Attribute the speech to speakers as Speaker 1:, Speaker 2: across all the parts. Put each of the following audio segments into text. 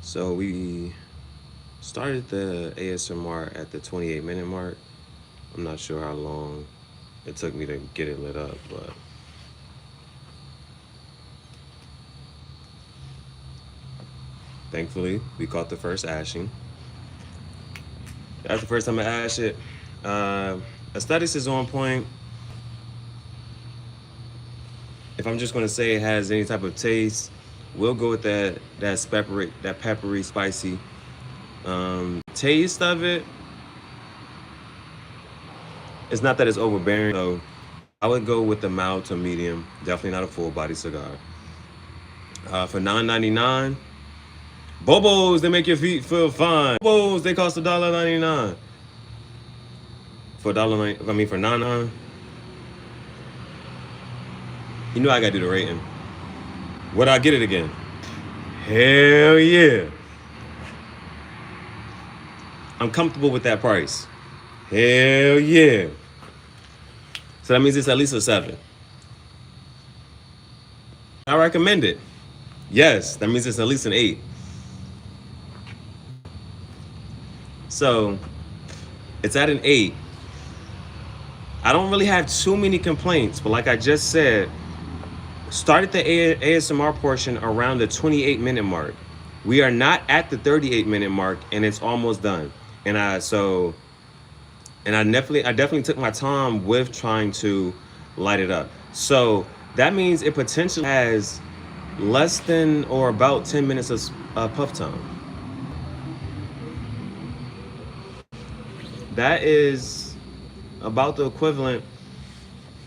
Speaker 1: So we started the ASMR at the 28-minute mark. I'm not sure how long it took me to get it lit up, but thankfully we caught the first ashing. That's the first time I ash it. Uh, Aesthetics is on point. If I'm just gonna say it has any type of taste, we'll go with that peppery, spicy taste of it. It's not that it's overbearing, so I would go with the mild to medium. Definitely not a full body cigar. For $9.99, Bobos, they make your feet feel fine. Bobos, they cost $1.99. For $9.99. You know I gotta do the rating. Would I get it again? Hell yeah. I'm comfortable with that price. Hell yeah. So that means it's at least a 7. I recommend it. Yes, that means it's at least an 8. So it's at an 8. I don't really have too many complaints, but like I just said, started the ASMR portion around the 28-minute mark. We are not at the 38-minute mark, and it's almost done. And I definitely took my time with trying to light it up. So that means it potentially has less than or about 10 minutes of puff time. That is about the equivalent.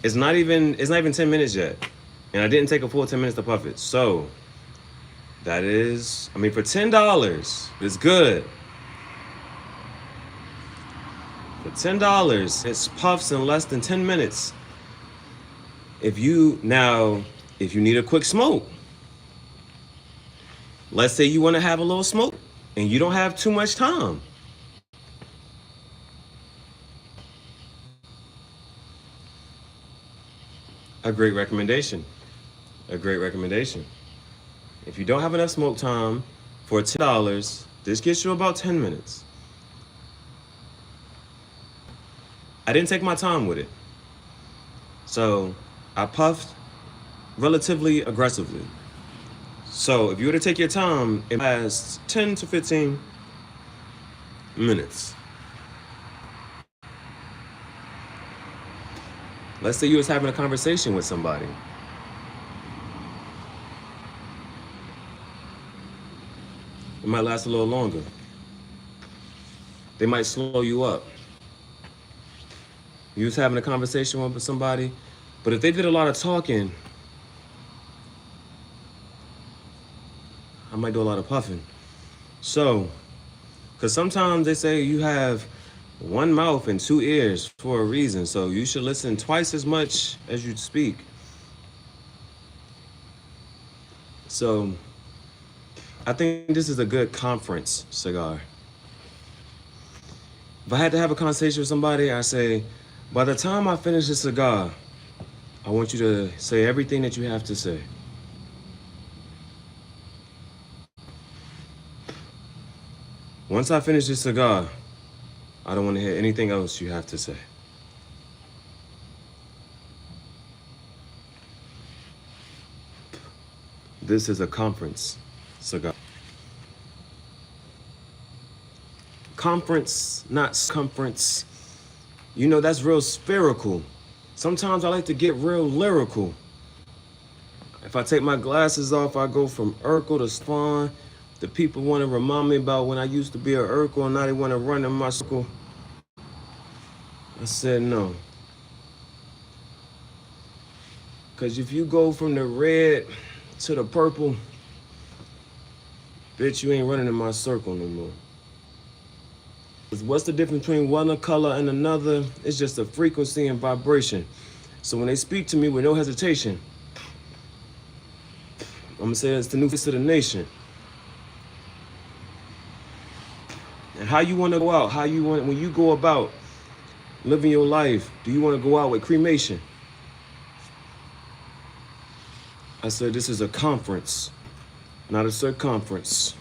Speaker 1: It's not even 10 minutes yet. And I didn't take a full 10 minutes to puff it. So that is, I mean, for $10, it's good. For $10, it's puffs in less than 10 minutes. If you need a quick smoke, let's say you want to have a little smoke and you don't have too much time. A great recommendation. A great recommendation. If you don't have enough smoke time, for $10, this gets you about 10 minutes. I didn't take my time with it. So I puffed relatively aggressively. So if you were to take your time, it lasts 10 to 15 minutes. Let's say you was having a conversation with somebody. It might last a little longer. They might slow you up. You was having a conversation with somebody, but if they did a lot of talking, I might do a lot of puffing. So, because sometimes they say you have one mouth and 2 ears for a reason, so you should listen twice as much as you speak. So, I think this is a good conference cigar. If I had to have a conversation with somebody, I say, by the time I finish this cigar, I want you to say everything that you have to say. Once I finish this cigar, I don't want to hear anything else you have to say. This is a conference cigar. Conference, not circumference. You know, that's real spherical. Sometimes I like to get real lyrical. If I take my glasses off, I go from Urkel to Spawn. The people want to remind me about when I used to be an Urkel and now they want to run in my circle. I said no. Because if you go from the red to the purple, bitch, you ain't running in my circle no more. What's the difference between one color and another? It's just a frequency and vibration. So when they speak to me with no hesitation, I'm gonna say it's the new face of the nation. And how you wanna go out, when you go about living your life, do you wanna go out with cremation? I said this is a conference, not a circumference.